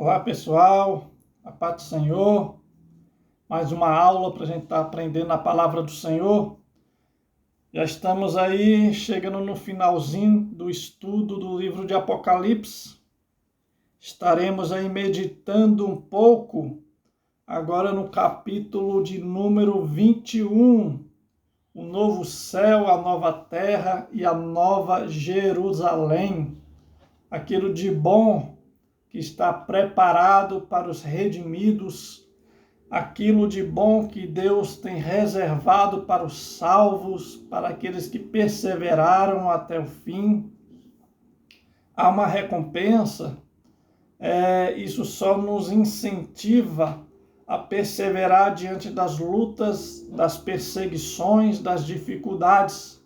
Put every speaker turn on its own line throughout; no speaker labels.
Olá pessoal, a paz do Senhor, mais uma aula para a gente estar aprendendo a palavra do Senhor. Já estamos aí chegando no finalzinho do estudo do livro de Apocalipse. Estaremos aí meditando um pouco agora no capítulo de número 21, o novo céu, a nova terra e a nova Jerusalém, aquilo de bom que está preparado para os redimidos, aquilo de bom que Deus tem reservado para os salvos, para aqueles que perseveraram até o fim. Há uma recompensa, isso só nos incentiva a perseverar diante das lutas, das perseguições, das dificuldades.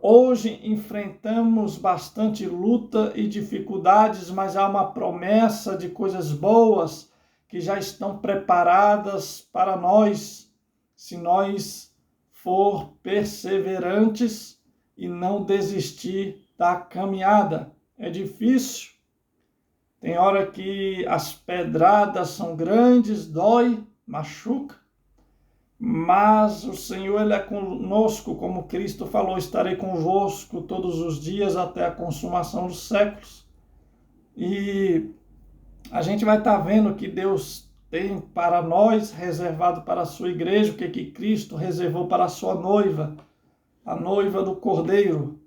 Hoje enfrentamos bastante luta e dificuldades, mas há uma promessa de coisas boas que já estão preparadas para nós, se nós for perseverantes e não desistir da caminhada. É difícil, tem hora que as pedradas são grandes, dói, machuca, mas o Senhor, Ele é conosco, como Cristo falou, estarei convosco todos os dias até a consumação dos séculos. E a gente vai estar vendo que Deus tem para nós, reservado para a sua igreja, o que Cristo reservou para a sua noiva, a noiva do Cordeiro.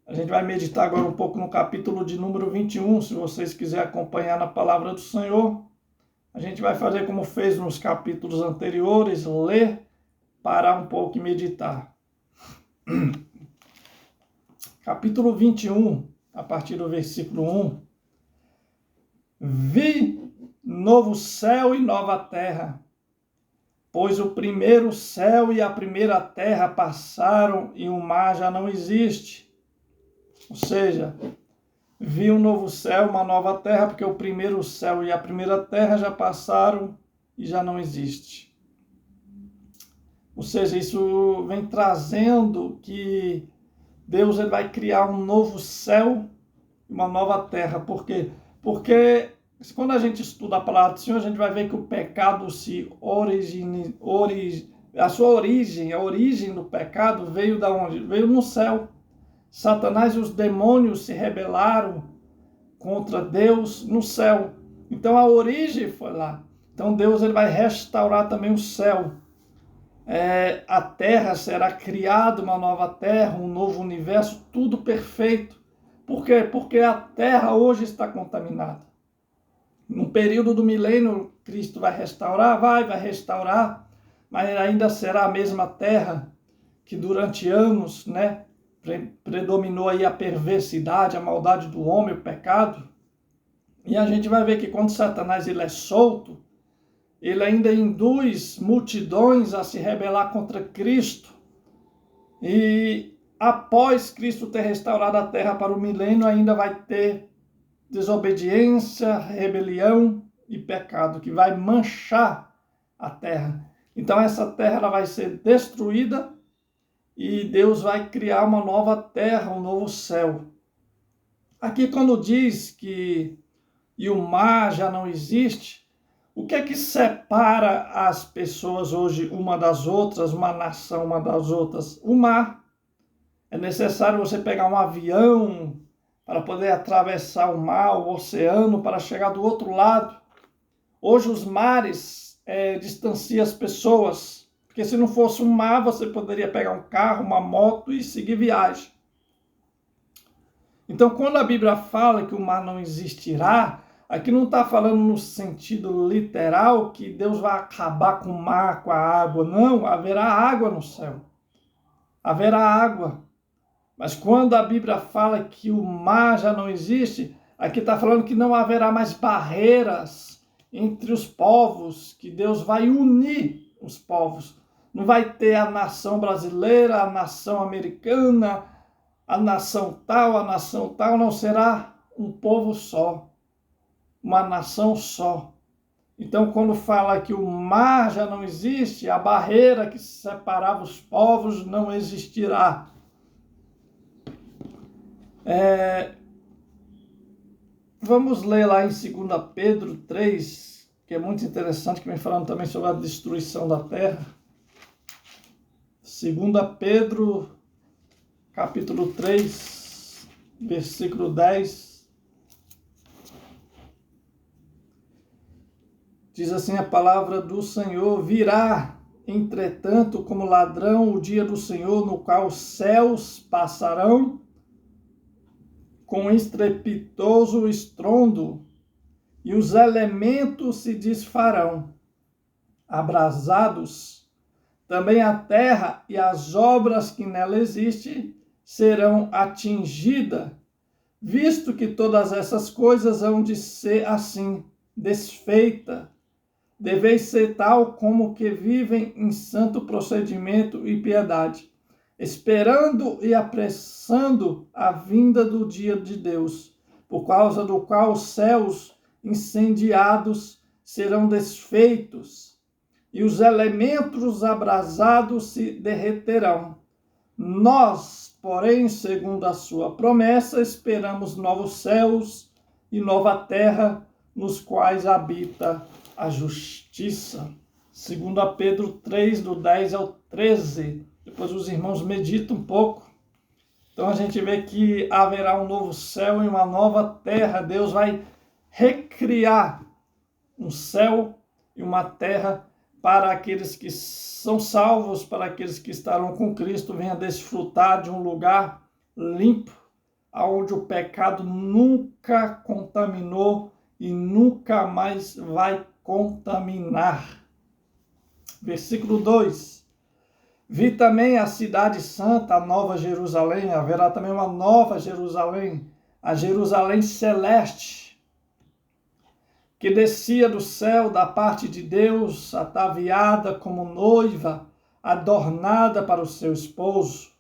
A gente vai meditar agora um pouco no capítulo de número 21, se vocês quiserem acompanhar na palavra do Senhor. A gente vai fazer como fez nos capítulos anteriores, ler, parar um pouco e meditar. Capítulo 21, a partir do versículo 1. Vi novo céu e nova terra, pois o primeiro céu e a primeira terra passaram e o mar já não existe. Ou seja, vi um novo céu, uma nova terra, porque o primeiro céu e a primeira terra já passaram e já não existe. Ou seja, isso vem trazendo que Deus ele vai criar um novo céu e uma nova terra. Por quê? Porque quando a gente estuda a palavra do Senhor, a gente vai ver que o pecado a origem do pecado veio da onde? Veio no céu. Satanás e os demônios se rebelaram contra Deus no céu. Então a origem foi lá. Então Deus ele vai restaurar também o céu. A terra será criada, uma nova terra, um novo universo, tudo perfeito. Por quê? Porque a terra hoje está contaminada. No período do milênio, Cristo vai restaurar, vai restaurar, mas ainda será a mesma terra que durante anos, predominou aí a perversidade, a maldade do homem, o pecado. E a gente vai ver que quando Satanás ele é solto, ele ainda induz multidões a se rebelar contra Cristo. E após Cristo ter restaurado a terra para o milênio, ainda vai ter desobediência, rebelião e pecado, que vai manchar a terra. Então essa terra ela vai ser destruída e Deus vai criar uma nova terra, um novo céu. Aqui quando diz que e o mar já não existe, o que é que separa as pessoas hoje uma das outras, uma nação uma das outras? O mar. É necessário você pegar um avião para poder atravessar o mar, o oceano, para chegar do outro lado. Hoje os mares distanciam as pessoas, porque se não fosse um mar, você poderia pegar um carro, uma moto e seguir viagem. Então, quando a Bíblia fala que o mar não existirá, aqui não está falando no sentido literal que Deus vai acabar com o mar, com a água. Não, haverá água no céu. Haverá água. Mas quando a Bíblia fala que o mar já não existe, aqui está falando que não haverá mais barreiras entre os povos, que Deus vai unir os povos. Não vai ter a nação brasileira, a nação americana, a nação tal, não será um povo só, uma nação só. Então, quando fala que o mar já não existe, a barreira que separava os povos não existirá. vamos ler lá em 2 Pedro 3, que é muito interessante, que vem falando também sobre a destruição da terra. 2 Pedro, capítulo 3, versículo 10. Diz assim a palavra do Senhor: virá, entretanto, como ladrão o dia do Senhor, no qual os céus passarão com estrepitoso estrondo, e os elementos se desfarão, abrasados. Também a terra e as obras que nela existem serão atingidas, visto que todas essas coisas hão de ser assim, desfeitas. Deveis ser tal como que vivem em santo procedimento e piedade, esperando e apressando a vinda do dia de Deus, por causa do qual os céus incendiados serão desfeitos, e os elementos abrasados se derreterão. Nós, porém, segundo a sua promessa, esperamos novos céus e nova terra, nos quais habita a justiça. 2 Pedro 3, do 10 ao 13. Depois os irmãos meditam um pouco. Então a gente vê que haverá um novo céu e uma nova terra. Deus vai recriar um céu e uma terra para aqueles que são salvos, para aqueles que estarão com Cristo, venham desfrutar de um lugar limpo, onde o pecado nunca contaminou e nunca mais vai contaminar. Versículo 2. Vi também a cidade santa, a nova Jerusalém. Haverá também uma nova Jerusalém, a Jerusalém celeste, que descia do céu da parte de Deus, ataviada como noiva, adornada para o seu esposo.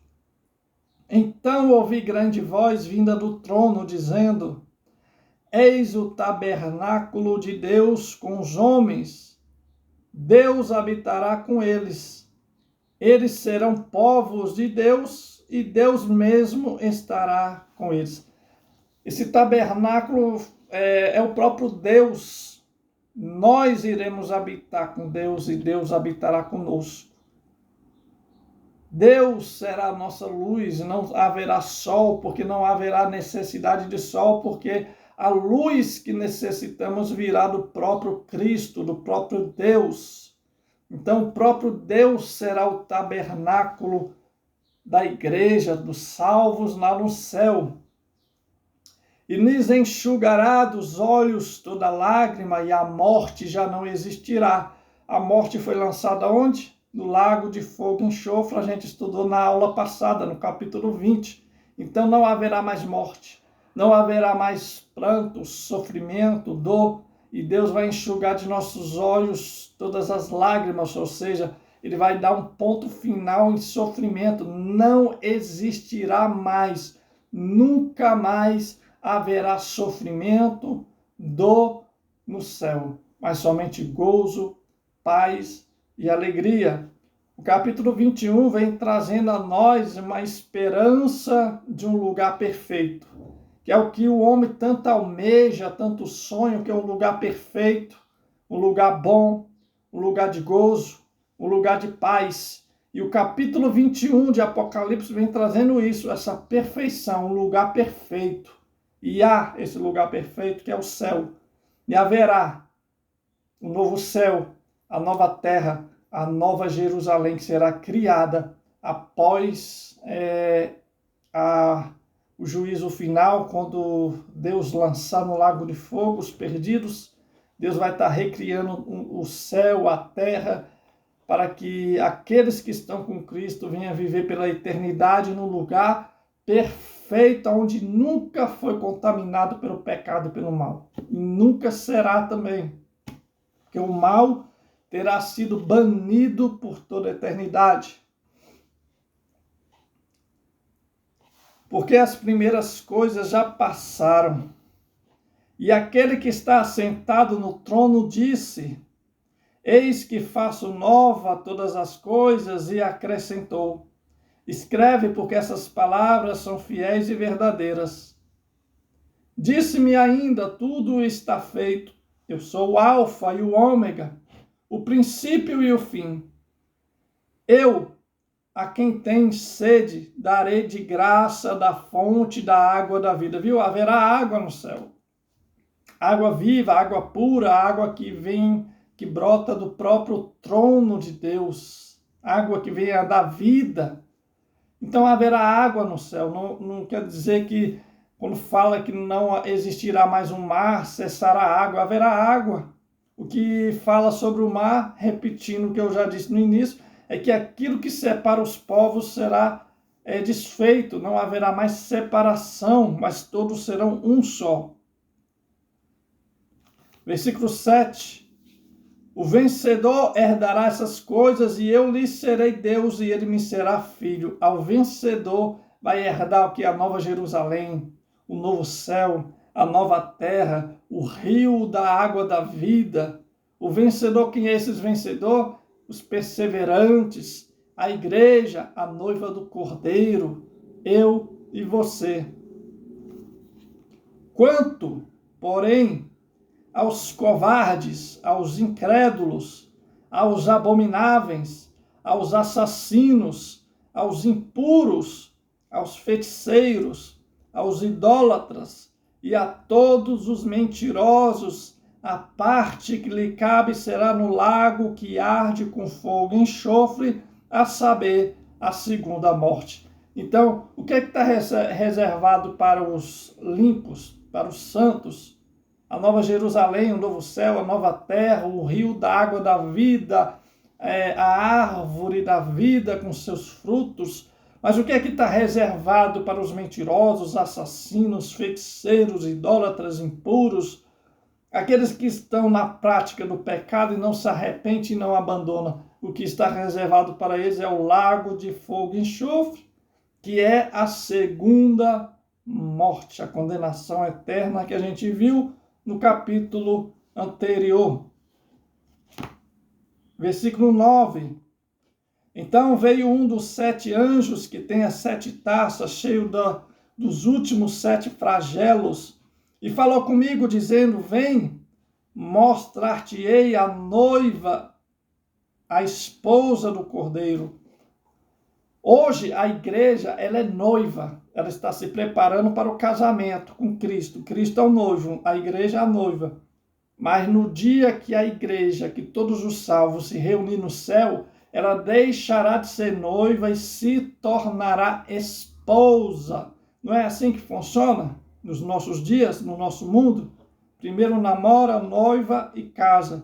Então ouvi grande voz vinda do trono, dizendo: eis o tabernáculo de Deus com os homens. Deus habitará com eles. Eles serão povos de Deus e Deus mesmo estará com eles. Esse tabernáculo é o próprio Deus. Nós iremos habitar com Deus e Deus habitará conosco. Deus será a nossa luz, não haverá sol, porque não haverá necessidade de sol, porque a luz que necessitamos virá do próprio Cristo, do próprio Deus. Então, o próprio Deus será o tabernáculo da igreja, dos salvos lá no céu. E lhes enxugará dos olhos toda lágrima, e a morte já não existirá. A morte foi lançada onde? No lago de fogo e enxofre. A gente estudou na aula passada, no capítulo 20. Então não haverá mais morte. Não haverá mais pranto, sofrimento, dor, e Deus vai enxugar de nossos olhos todas as lágrimas, ou seja, Ele vai dar um ponto final em sofrimento. Não existirá mais, nunca mais haverá sofrimento, dor no céu, mas somente gozo, paz e alegria. O capítulo 21 vem trazendo a nós uma esperança de um lugar perfeito, que é o que o homem tanto almeja, tanto sonha, que é um lugar perfeito, um lugar bom, um lugar de gozo, um lugar de paz. E o capítulo 21 de Apocalipse vem trazendo isso, essa perfeição, um lugar perfeito. E há esse lugar perfeito que é o céu. E haverá um novo céu, a nova terra, a nova Jerusalém que será criada após o juízo final, quando Deus lançar no lago de fogo os perdidos. Deus vai estar recriando o céu, a terra, para que aqueles que estão com Cristo venham viver pela eternidade num lugar perfeito, onde nunca foi contaminado pelo pecado e pelo mal. E nunca será também, porque o mal terá sido banido por toda a eternidade. Porque as primeiras coisas já passaram. E aquele que está assentado no trono disse: eis que faço nova todas as coisas, e acrescentou: escreve, porque essas palavras são fiéis e verdadeiras. Disse-me ainda: tudo está feito. Eu sou o Alfa e o Ômega, o princípio e o fim. Eu, a quem tem sede, darei de graça da fonte da água da vida. Viu? Haverá água no céu. Água viva, água pura, água que vem, que brota do próprio trono de Deus. Água que vem a dar vida. Então haverá água no céu. Não quer dizer que quando fala que não existirá mais um mar, cessará a água. Haverá água. O que fala sobre o mar, repetindo o que eu já disse no início, é que aquilo que separa os povos será desfeito. Não haverá mais separação, mas todos serão um só. Versículo 7. O vencedor herdará essas coisas e eu lhe serei Deus e ele me será filho. Ao vencedor vai herdar o que? A nova Jerusalém, o novo céu, a nova terra, o rio da água da vida. O vencedor, quem é esse vencedor? Os perseverantes, a igreja, a noiva do Cordeiro, eu e você. Quanto, porém, aos covardes, aos incrédulos, aos abomináveis, aos assassinos, aos impuros, aos feiticeiros, aos idólatras e a todos os mentirosos, a parte que lhe cabe será no lago que arde com fogo e enxofre, a saber, a segunda morte. Então, o que está reservado para os limpos, para os santos? A nova Jerusalém, o novo céu, a nova terra, o rio da água da vida, a árvore da vida com seus frutos. Mas o que é que está reservado para os mentirosos, assassinos, feiticeiros, idólatras, impuros, aqueles que estão na prática do pecado e não se arrependem e não abandonam? O que está reservado para eles é o lago de fogo e enxofre, que é a segunda morte, a condenação eterna que a gente viu no capítulo anterior. Versículo 9. Então veio um dos 7 anjos que tem as 7 taças, cheio dos últimos 7 flagelos, e falou comigo, dizendo: vem, mostrar-te-ei a noiva, a esposa do Cordeiro. Hoje a igreja, ela é noiva, ela está se preparando para o casamento com Cristo. Cristo é o noivo, a igreja é a noiva. Mas no dia que a igreja, que todos os salvos se reunirem no céu, ela deixará de ser noiva e se tornará esposa. Não é assim que funciona nos nossos dias, no nosso mundo? Primeiro namora, noiva e casa.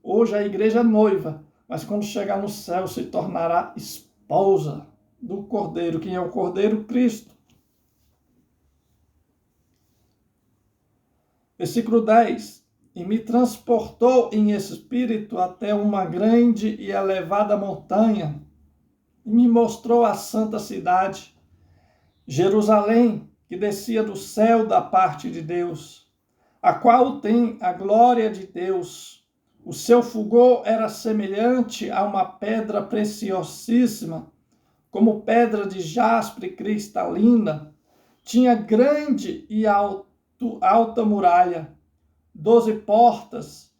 Hoje a igreja é noiva, mas quando chegar no céu se tornará esposa do Cordeiro. Quem é o Cordeiro? Cristo. Versículo 10. E me transportou em espírito até uma grande e elevada montanha, e me mostrou a santa cidade, Jerusalém, que descia do céu da parte de Deus, a qual tem a glória de Deus. O seu fulgor era semelhante a uma pedra preciosíssima, como pedra de jaspe cristalina. Tinha grande e alta muralha, 12 portas,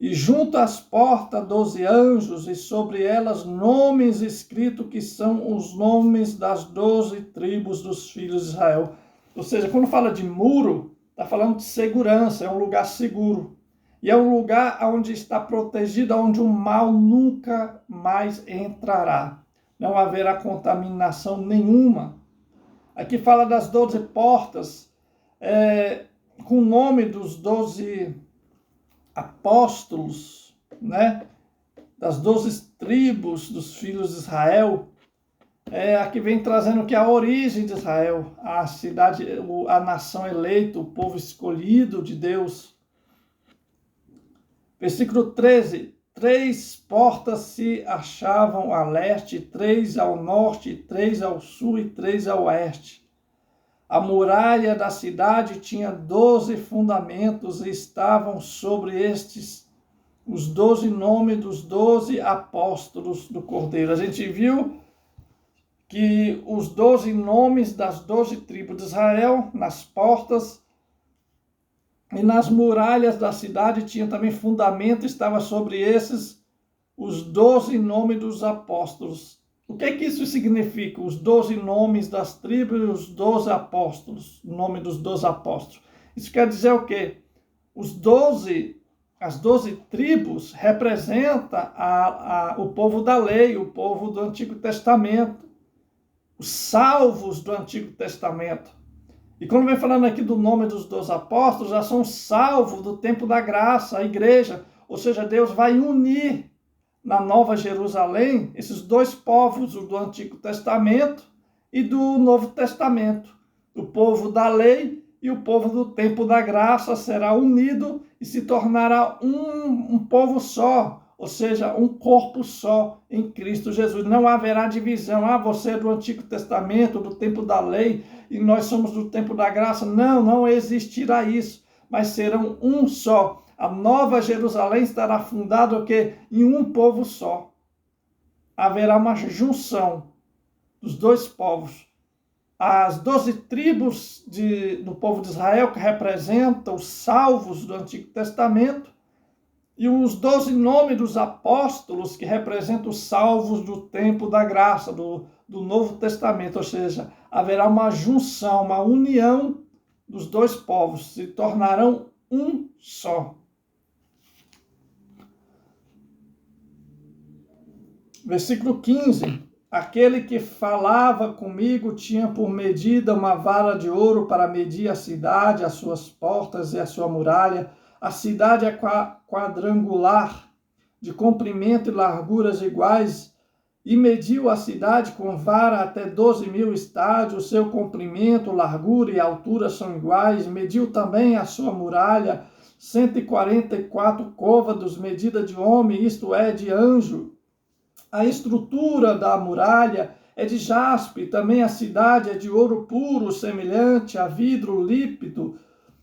e junto às portas 12 anjos, e sobre elas nomes escritos que são os nomes das 12 tribos dos filhos de Israel. Ou seja, quando fala de muro, está falando de segurança, é um lugar seguro. E é um lugar onde está protegido, onde o mal nunca mais entrará. Não haverá contaminação nenhuma. Aqui fala das 12 portas, com o nome dos 12 apóstolos, né? Das 12 tribos dos filhos de Israel. Aqui vem trazendo que a origem de Israel, a cidade, a nação eleita, o povo escolhido de Deus. Versículo 13. 3 portas se achavam a leste, 3 ao norte, 3 ao sul e 3 ao oeste. A muralha da cidade tinha 12 fundamentos e estavam sobre estes os 12 nomes dos 12 apóstolos do Cordeiro. A gente viu que os 12 nomes das 12 tribos de Israel nas portas E nas muralhas da cidade tinha também fundamento, estava sobre esses os 12 nomes dos apóstolos. O que é que isso significa? Os 12 nomes das tribos e os 12 apóstolos, o nome dos 12 apóstolos. Isso quer dizer o quê? As 12 tribos representam o povo da lei, o povo do Antigo Testamento, os salvos do Antigo Testamento. E quando vem falando aqui do nome dos 12 apóstolos, já são salvos do tempo da graça, a igreja. Ou seja, Deus vai unir na Nova Jerusalém esses dois povos, o do Antigo Testamento e do Novo Testamento. O povo da lei e o povo do tempo da graça será unido e se tornará um povo só, ou seja, um corpo só em Cristo Jesus. Não haverá divisão. Você é do Antigo Testamento, do tempo da lei, e nós somos do tempo da graça. Não existirá isso, mas serão um só. A Nova Jerusalém estará fundada o quê? Em um povo só. Haverá uma junção dos dois povos. As 12 tribos do povo de Israel, que representam os salvos do Antigo Testamento, e os 12 nomes dos apóstolos, que representam os salvos do tempo da graça, do Novo Testamento. Ou seja, haverá uma junção, uma união dos dois povos, se tornarão um só. Versículo 15. Aquele que falava comigo tinha por medida uma vara de ouro para medir a cidade, as suas portas e a sua muralha. A cidade é quadrangular, de comprimento e larguras iguais, e mediu a cidade com vara até 12.000 estádios. Seu comprimento, largura e altura são iguais. Mediu também a sua muralha, 144 côvados, medida de homem, isto é, de anjo. A estrutura da muralha é de jaspe, também a cidade é de ouro puro, semelhante a vidro límpido.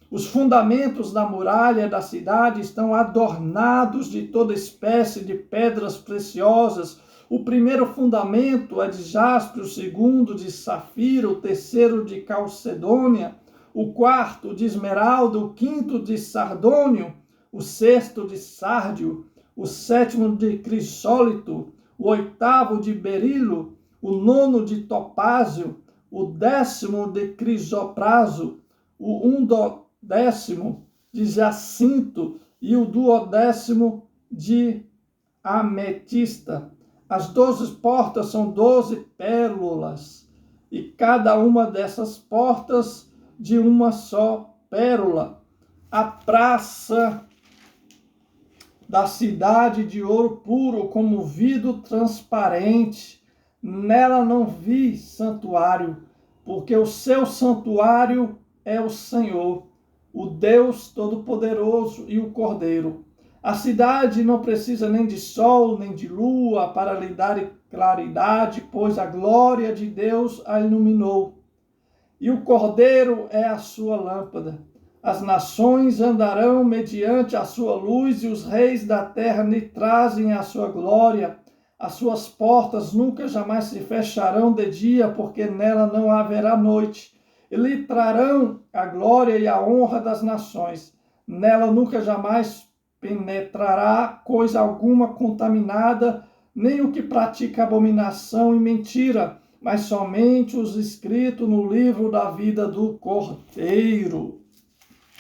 Os fundamentos da muralha da cidade estão adornados de toda espécie de pedras preciosas. O primeiro fundamento é de jaspe, o segundo de safira, o terceiro de calcedônia, o quarto de esmeralda, o quinto de sardônio, o sexto de sárdio, o sétimo de crisólito, o oitavo de berilo, o nono de topázio, o 10º de crisopraso, o 11º de jacinto e o 12º de ametista. As 12 portas são 12 pérolas, e cada uma dessas portas de uma só pérola. A praça da cidade de ouro puro, como vidro transparente. Nela não vi santuário, porque o seu santuário é o Senhor, o Deus Todo-Poderoso e o Cordeiro. A cidade não precisa nem de sol, nem de lua para lhe dar claridade, pois a glória de Deus a iluminou. E o Cordeiro é a sua lâmpada. As nações andarão mediante a sua luz, e os reis da terra lhe trazem a sua glória. As suas portas nunca jamais se fecharão de dia, porque nela não haverá noite. E lhe trarão a glória e a honra das nações. Nela nunca jamais penetrará coisa alguma contaminada, nem o que pratica abominação e mentira, mas somente os escritos no livro da vida do Cordeiro.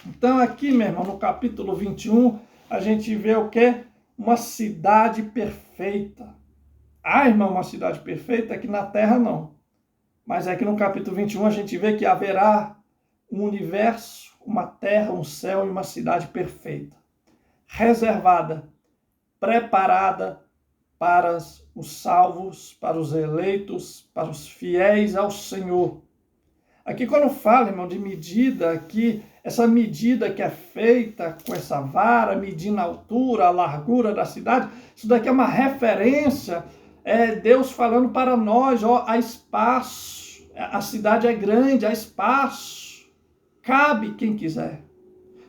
Então aqui, meu irmão, no capítulo 21, a gente vê o quê? Uma cidade perfeita. Irmão, uma cidade perfeita? Aqui na Terra não. Mas aqui no capítulo 21 a gente vê que haverá um universo, uma terra, um céu e uma cidade perfeita. Reservada, preparada para os salvos, para os eleitos, para os fiéis ao Senhor. Aqui quando fala, irmão, de medida, aqui, essa medida que é feita com essa vara, medindo a altura, a largura da cidade, isso daqui é uma referência, Deus falando para nós, há espaço, a cidade é grande, há espaço, cabe quem quiser.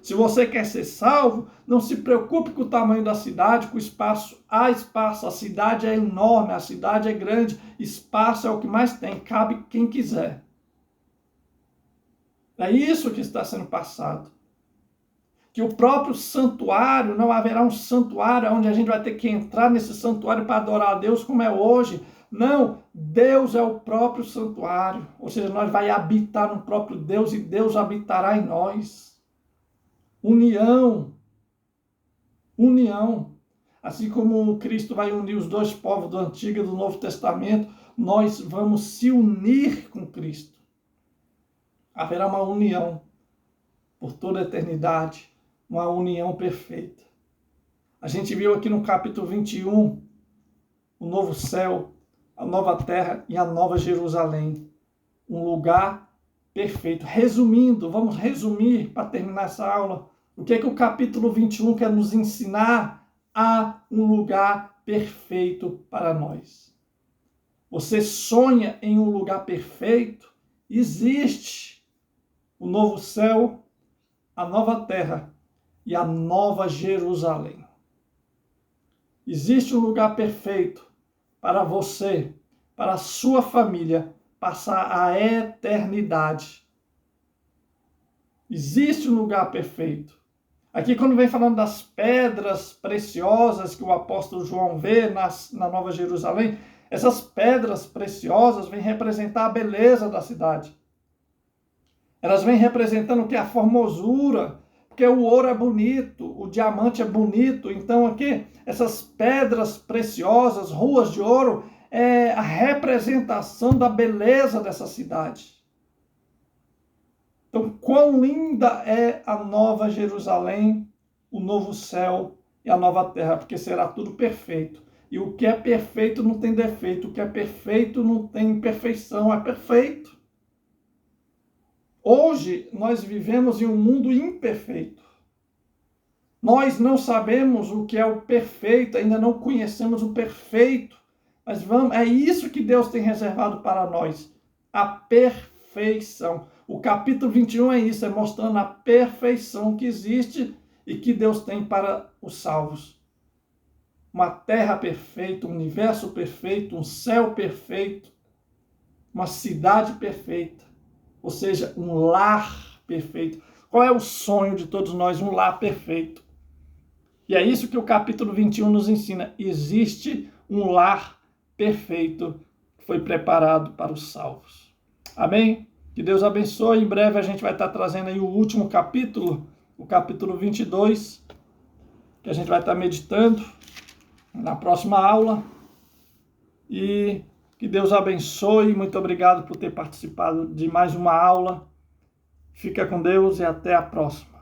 Se você quer ser salvo, não se preocupe com o tamanho da cidade, com o espaço. Há espaço, a cidade é enorme, a cidade é grande, espaço é o que mais tem, cabe quem quiser. É isso que está sendo passado. que o próprio santuário, não haverá um santuário onde a gente vai ter que entrar nesse santuário para adorar a Deus como é hoje. Não, Deus é o próprio santuário, ou seja, nós vai habitar no próprio Deus e Deus habitará em nós. União, união. Assim como Cristo vai unir os dois povos do Antigo e do Novo Testamento, nós vamos se unir com Cristo. Haverá uma união por toda a eternidade, uma união perfeita. A gente viu aqui no capítulo 21, o novo céu, a nova terra e a nova Jerusalém. Um lugar perfeito. Resumindo, vamos resumir para terminar essa aula. O que é que o capítulo 21 quer nos ensinar? Há um lugar perfeito para nós. Você sonha em um lugar perfeito? Existe o novo céu, a nova terra e a nova Jerusalém. Existe um lugar perfeito para você, para a sua família, passar a eternidade. Existe um lugar perfeito. Aqui, quando vem falando das pedras preciosas que o apóstolo João vê na Nova Jerusalém, essas pedras preciosas vêm representar a beleza da cidade. Elas vêm representando o que é a formosura, porque o ouro é bonito, o diamante é bonito. Então aqui, essas pedras preciosas, ruas de ouro, é a representação da beleza dessa cidade. Então, quão linda é a nova Jerusalém, o novo céu e a nova terra, porque será tudo perfeito. E o que é perfeito não tem defeito, o que é perfeito não tem imperfeição, é perfeito. Hoje, nós vivemos em um mundo imperfeito. Nós não sabemos o que é o perfeito, ainda não conhecemos o perfeito. Mas é isso que Deus tem reservado para nós, a perfeição. O capítulo 21 é isso, é mostrando a perfeição que existe e que Deus tem para os salvos. Uma terra perfeita, um universo perfeito, um céu perfeito, uma cidade perfeita, ou seja, um lar perfeito. Qual é o sonho de todos nós? Um lar perfeito. E é isso que o capítulo 21 nos ensina. Existe um lar perfeito que foi preparado para os salvos. Amém? Que Deus abençoe. Em breve a gente vai estar trazendo aí o último capítulo, o capítulo 22, que a gente vai estar meditando na próxima aula. E que Deus abençoe. Muito obrigado por ter participado de mais uma aula. Fica com Deus e até a próxima.